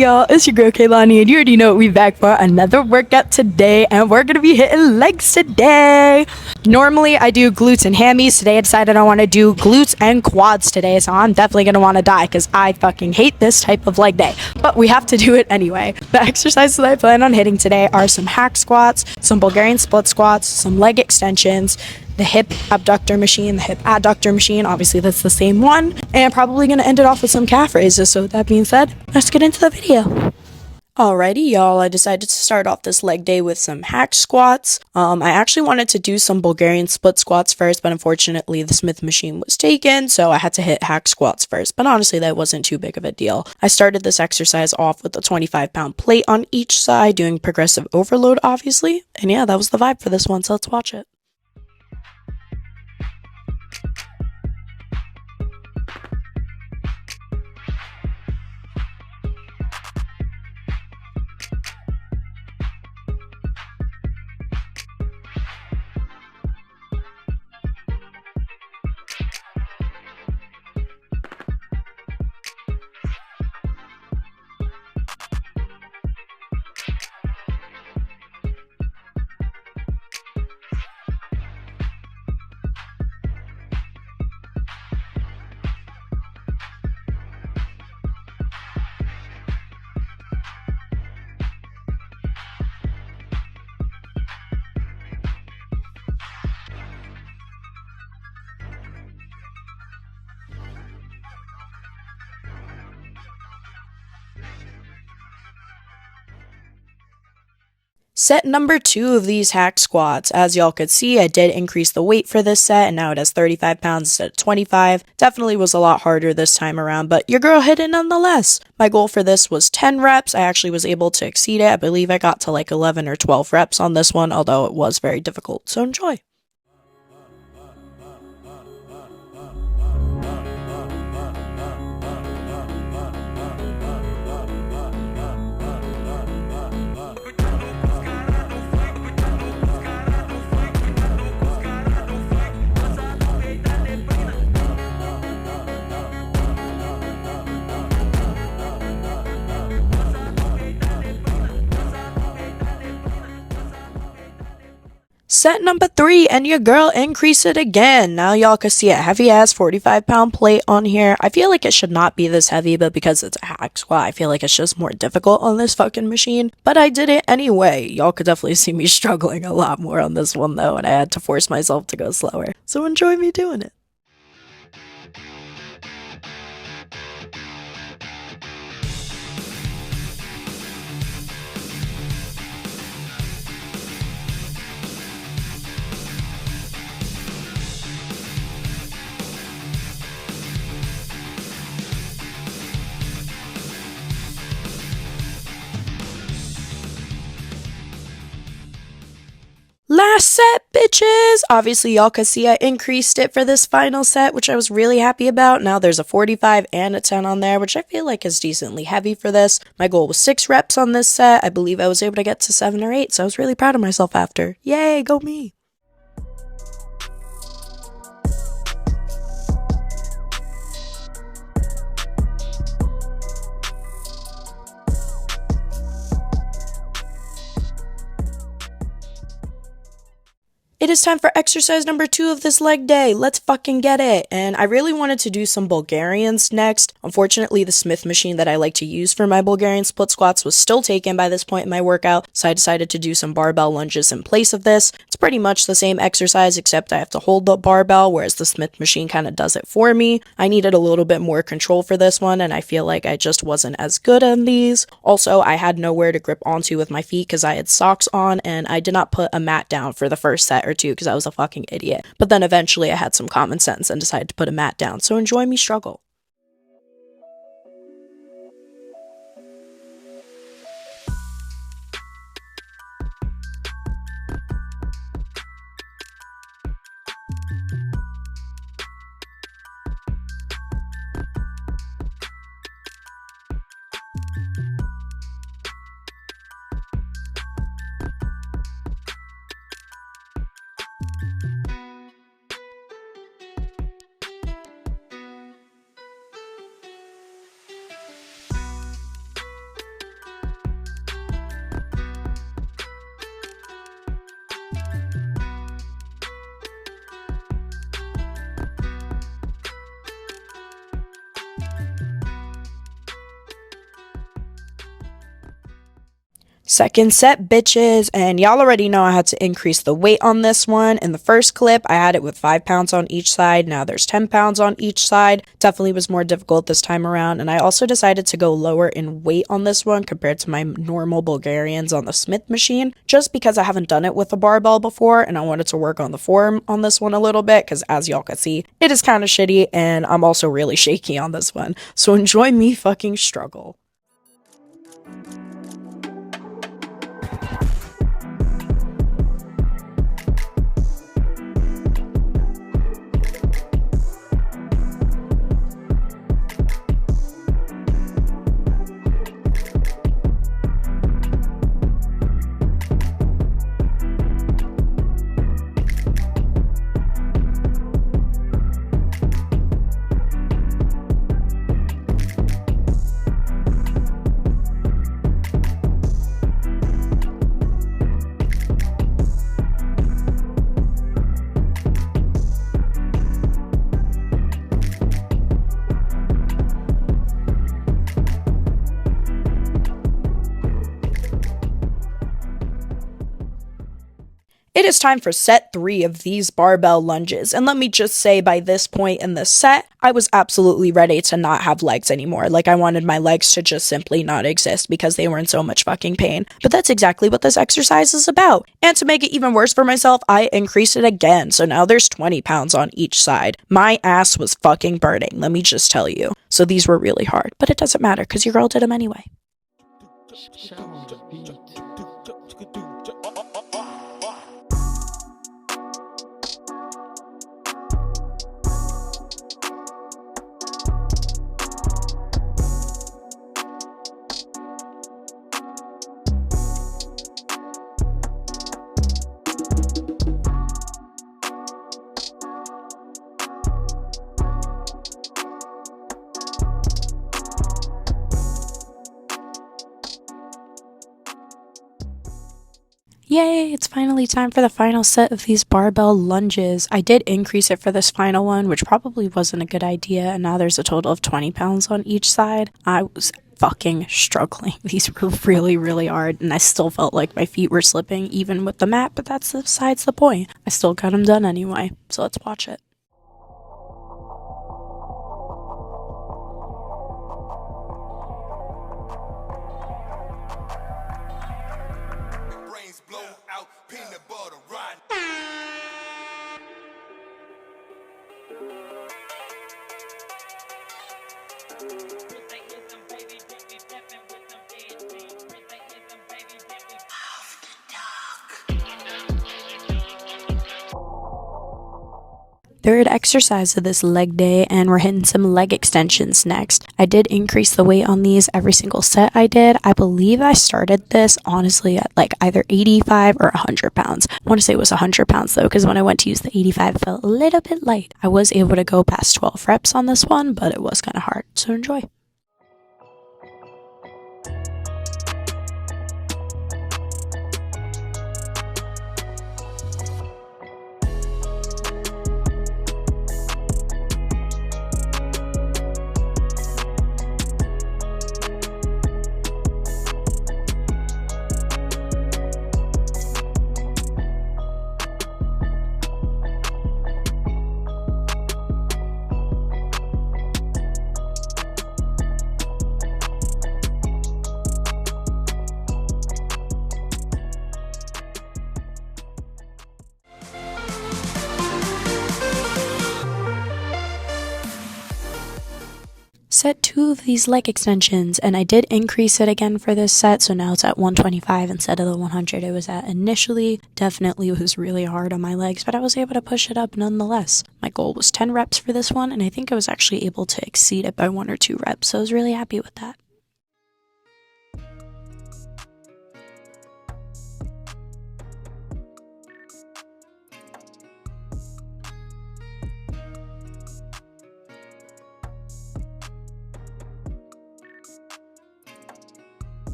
y'all, it's your girl Kaylani, and you already know we're back for another workout today, and we're gonna be hitting legs today. Normally I do glutes and hammies. Today I decided I want to do glutes and quads today, so I'm definitely gonna want to die because I fucking hate this type of leg day, but we have to do it anyway. The exercises that I plan on hitting today are some hack squats, some Bulgarian split squats, some leg extensions, the hip abductor machine, the hip adductor machine, obviously that's the same one, and probably gonna end it off with some calf raises. So with that being said, let's get into the video. Alrighty, y'all, I decided to start off this leg day with some hack squats. I actually wanted to do some Bulgarian split squats first, but unfortunately the Smith machine was taken, so I had to hit hack squats first, but honestly that wasn't too big of a deal. I started this exercise off with a 25-pound plate on each side, doing progressive overload obviously, and yeah, that was the vibe for this one, so let's watch it. Set number 2 of these hack squats. As y'all could see, I did increase the weight for this set, and now it has 35 pounds instead of 25. Definitely was a lot harder this time around, but your girl hit it nonetheless. My goal for this was 10 reps. I actually was able to exceed it. I believe I got to like 11 or 12 reps on this one, although it was very difficult, so enjoy. Set number 3, and your girl increased it again. Now y'all can see a heavy ass 45-pound plate on here. I feel like it should not be this heavy, but because it's a hack squat, I feel like it's just more difficult on this fucking machine. But I did it anyway. Y'all could definitely see me struggling a lot more on this one though, and I had to force myself to go slower. So enjoy me doing it. Last set, bitches! Obviously, y'all could see I increased it for this final set, which I was really happy about. Now there's a 45 and a 10 on there, which I feel like is decently heavy for this. My goal was 6 reps on this set. I believe I was able to get to 7 or 8, so I was really proud of myself after. Yay, go me! It is time for exercise number 2 of this leg day. Let's fucking get it. And I really wanted to do some Bulgarians next. Unfortunately, the Smith machine that I like to use for my Bulgarian split squats was still taken by this point in my workout, so I decided to do some barbell lunges in place of this. It's pretty much the same exercise, except I have to hold the barbell, whereas the Smith machine kind of does it for me. I needed a little bit more control for this one, and I feel like I just wasn't as good on these. Also, I had nowhere to grip onto with my feet because I had socks on, and I did not put a mat down for the first set or two because I was a fucking idiot. But then eventually I had some common sense and decided to put a mat down, so enjoy me struggle. Second set, bitches, and y'all already know I had to increase the weight on this one. In the first clip, I had it with 5 pounds on each side. Now there's 10 pounds on each side. Definitely was more difficult this time around, and I also decided to go lower in weight on this one compared to my normal Bulgarians on the Smith machine, just because I haven't done it with a barbell before, and I wanted to work on the form on this one a little bit, because as y'all can see, it is kind of shitty, and I'm also really shaky on this one. So enjoy me fucking struggle. It is time for set 3 of these barbell lunges, and let me just say by this point in the set, I was absolutely ready to not have legs anymore. Like, I wanted my legs to just simply not exist because they were in so much fucking pain. But that's exactly what this exercise is about. And to make it even worse for myself, I increased it again, so now there's 20 pounds on each side. My ass was fucking burning, let me just tell you. So these were really hard, but it doesn't matter because your girl did them anyway. Yay, it's finally time for the final set of these barbell lunges. I did increase it for this final one, which probably wasn't a good idea, and now there's a total of 20 pounds on each side. I was fucking struggling. These were really, really hard, and I still felt like my feet were slipping even with the mat, but that's besides the point. I still got them done anyway, so let's watch it. Third exercise of this leg day, and we're hitting some leg extensions next. I did increase the weight on these every single set I did. I believe I started this honestly at like either 85 or 100 pounds. I want to say it was 100 pounds though, because when I went to use the 85 it felt a little bit light. I was able to go past 12 reps on this one, but it was kind of hard, so enjoy. Set 2 of these leg extensions, and I did increase it again for this set, so now it's at 125 instead of the 100 it was at initially. Definitely was really hard on my legs, but I was able to push it up nonetheless. My goal was 10 reps for this one, and I think I was actually able to exceed it by 1 or 2 reps, so I was really happy with that.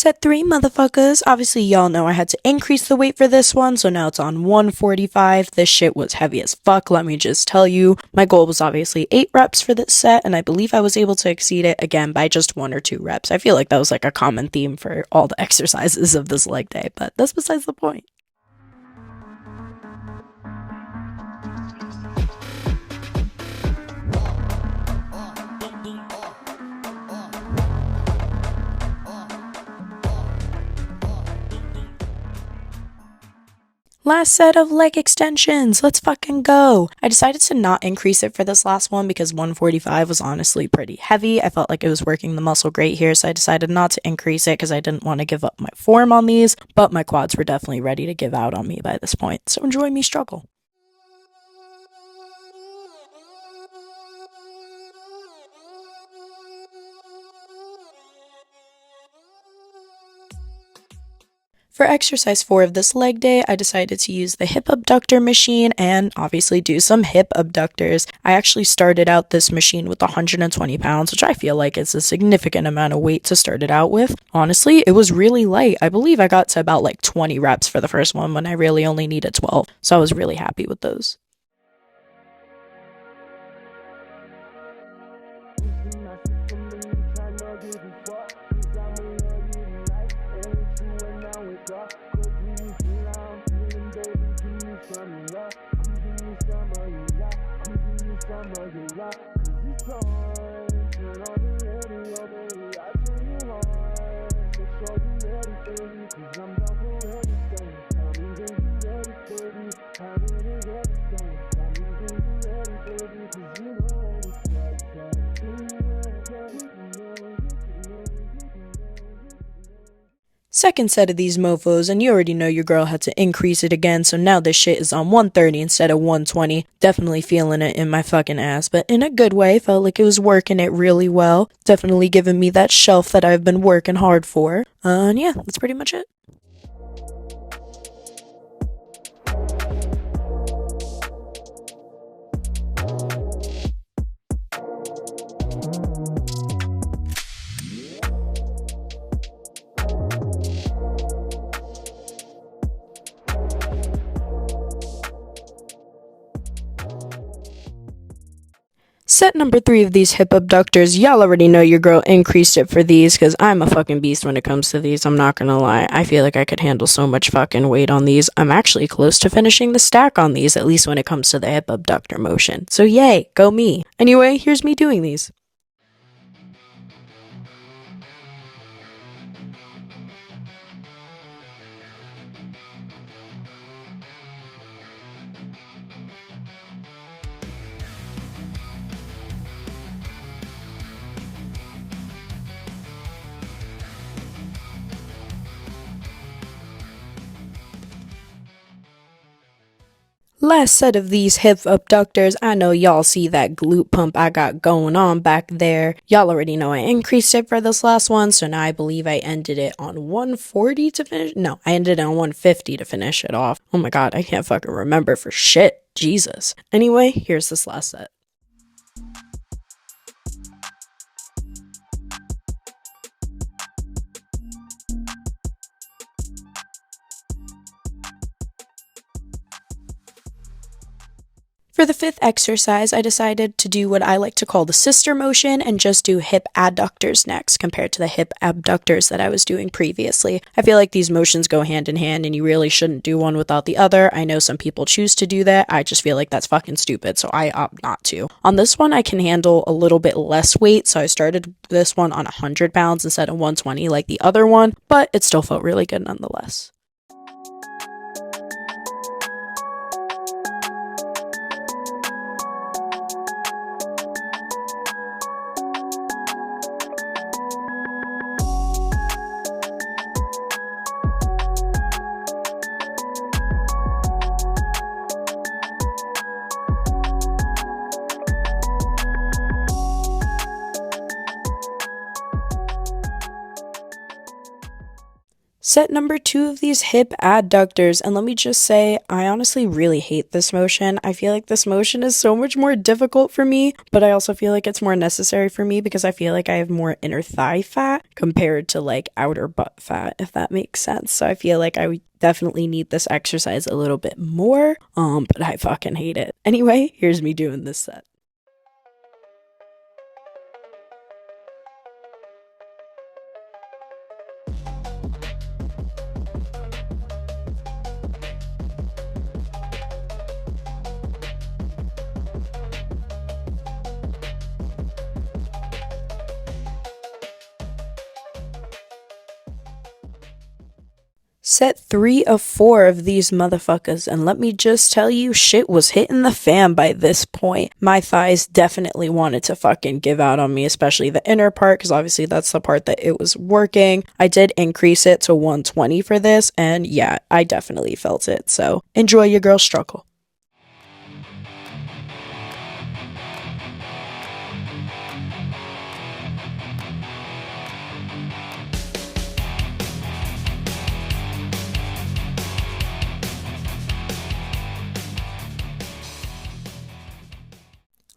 Set 3, motherfuckers. Obviously, y'all know I had to increase the weight for this one, so now it's on 145. This shit was heavy as fuck, let me just tell you. My goal was obviously 8 reps for this set, and I believe I was able to exceed it again by just 1 or 2 reps. I feel like that was like a common theme for all the exercises of this leg day, but that's besides the point. Last set of leg extensions, let's fucking go. I decided to not increase it for this last one because 145 was honestly pretty heavy. I felt like it was working the muscle great here, so I decided not to increase it because I didn't want to give up my form on these, but my quads were definitely ready to give out on me by this point, so enjoy me struggle. For exercise 4 of this leg day, I decided to use the hip abductor machine and obviously do some hip abductors. I actually started out this machine with 120 pounds, which I feel like is a significant amount of weight to start it out with. Honestly, it was really light. I believe I got to about like 20 reps for the first one when I really only needed 12, so I was really happy with those. Second set of these mofos, and you already know your girl had to increase it again, so now this shit is on 130 instead of 120. Definitely feeling it in my fucking ass, but in a good way. Felt like it was working it really well. Definitely giving me that shelf that I've been working hard for. And yeah, that's pretty much it. Set number 3 of these hip abductors, y'all already know your girl increased it for these because I'm a fucking beast when it comes to these, I'm not gonna lie. I feel like I could handle so much fucking weight on these. I'm actually close to finishing the stack on these, at least when it comes to the hip abductor motion. So yay, go me. Anyway, here's me doing these. Last set of these hip abductors. I know y'all see that glute pump I got going on back there. Y'all already know I increased it for this last one, so now I believe I ended it on 140 to finish. No, I ended it on 150 to finish it off. Oh my god, I can't fucking remember for shit. Jesus. Anyway, here's this last set. For the 5th exercise, I decided to do what I like to call the sister motion and just do hip adductors next compared to the hip abductors that I was doing previously. I feel like these motions go hand in hand and you really shouldn't do one without the other. I know some people choose to do that. I just feel like that's fucking stupid, so I opt not to. On this one, I can handle a little bit less weight, so I started this one on 100 pounds instead of 120 like the other one, but it still felt really good nonetheless. Set number 2 of these hip adductors, and let me just say, I honestly really hate this motion. I feel like this motion is so much more difficult for me, but I also feel like it's more necessary for me because I feel like I have more inner thigh fat compared to like outer butt fat, if that makes sense. So I feel like I definitely need this exercise a little bit more, but I fucking hate it. Anyway, here's me doing this set. Set 3 of 4 of these motherfuckers, and let me just tell you, shit was hitting the fan by this point. My thighs definitely wanted to fucking give out on me, especially the inner part, because obviously that's the part that it was working. I did increase it to 120 for this, and yeah, I definitely felt it, so enjoy your girl's struggle.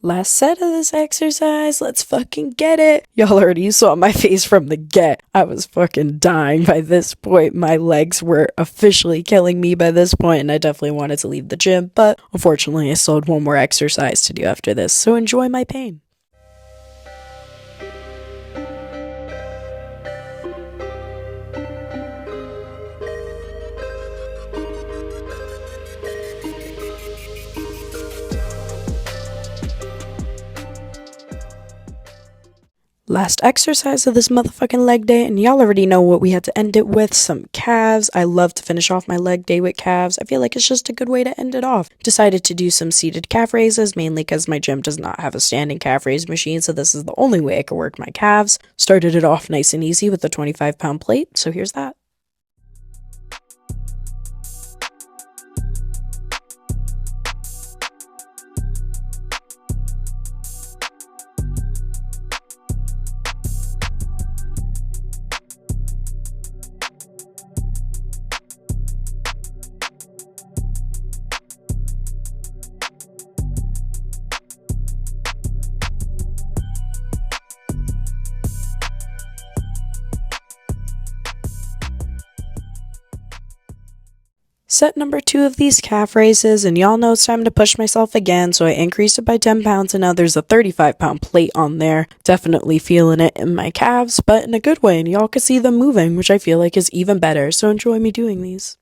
Last set of this exercise, let's fucking get it. Y'all already saw my face from the get. I was fucking dying by this point. My legs were officially killing me by this point, and I definitely wanted to leave the gym, but unfortunately I still had one more exercise to do after this, so enjoy my pain. Last exercise of this motherfucking leg day, and y'all already know what we had to end it with, some calves. I love to finish off my leg day with calves. I feel like it's just a good way to end it off. Decided to do some seated calf raises, mainly because my gym does not have a standing calf raise machine, so this is the only way I could work my calves. Started it off nice and easy with the 25-pound plate, so here's that. Set number 2 of these calf raises, and y'all know it's time to push myself again, so I increased it by 10 pounds, and now there's a 35-pound plate on there. Definitely feeling it in my calves, but in a good way, and y'all can see them moving, which I feel like is even better, so enjoy me doing these.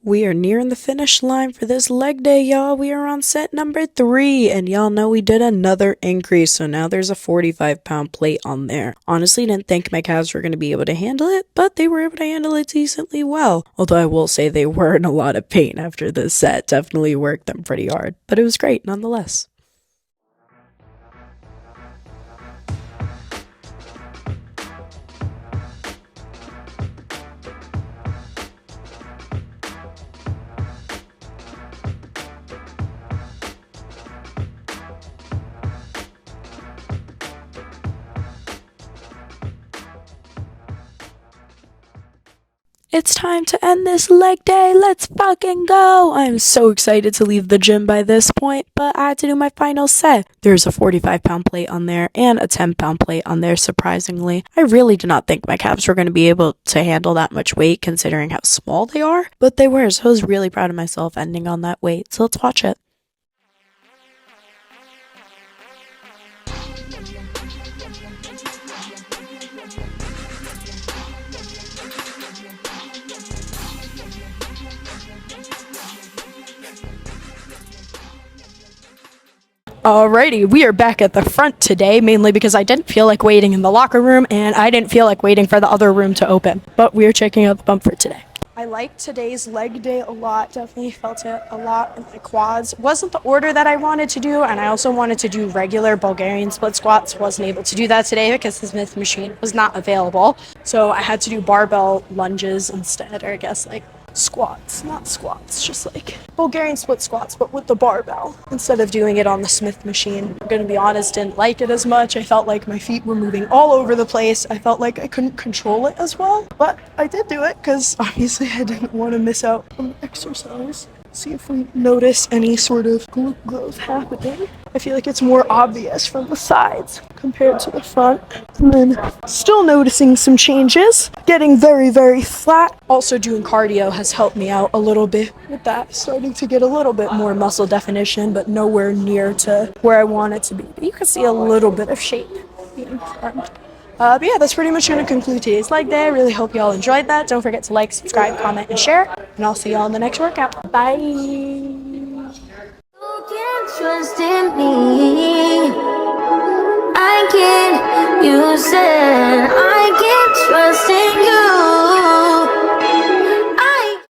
We are nearing the finish line for this leg day, y'all. We are on set number 3, and y'all know we did another increase, so now there's a 45-pound plate on there. Honestly, didn't think my calves were going to be able to handle it, but they were able to handle it decently well. Although I will say they were in a lot of pain after this set. Definitely worked them pretty hard, but it was great nonetheless. It's time to end this leg day. Let's fucking go. I'm so excited to leave the gym by this point, but I had to do my final set. There's a 45-pound plate on there and a 10-pound plate on there, surprisingly. I really did not think my calves were going to be able to handle that much weight considering how small they are, but they were, so I was really proud of myself ending on that weight. So let's watch it. Alrighty, we are back at the front today, mainly because I didn't feel like waiting in the locker room, and I didn't feel like waiting for the other room to open. But we are checking out the bump for today. I liked today's leg day a lot. Definitely felt it a lot in my quads. Wasn't the order that I wanted to do, and I also wanted to do regular Bulgarian split squats. Wasn't able to do that today because the Smith machine was not available. So I had to do barbell lunges instead, or I guess like squats, not squats, just like Bulgarian split squats, but with the barbell instead of doing it on the Smith machine. I'm gonna be honest, didn't like it as much. I felt like my feet were moving all over the place. I felt like I couldn't control it as well, but I did do it because obviously I didn't want to miss out on the exercise. See if we notice any sort of glute growth happening. I feel like it's more obvious from the sides compared to the front. And then still noticing some changes. Getting very, very flat. Also doing cardio has helped me out a little bit with that. Starting to get a little bit more muscle definition, but nowhere near to where I want it to be. But you can see a little bit of shape being formed. But yeah, that's pretty much going to conclude today's leg day. I really hope you all enjoyed that. Don't forget to like, subscribe, comment, and share. And I'll see you all in the next workout. Bye. You can trust in me. I can. You said I can trust in you.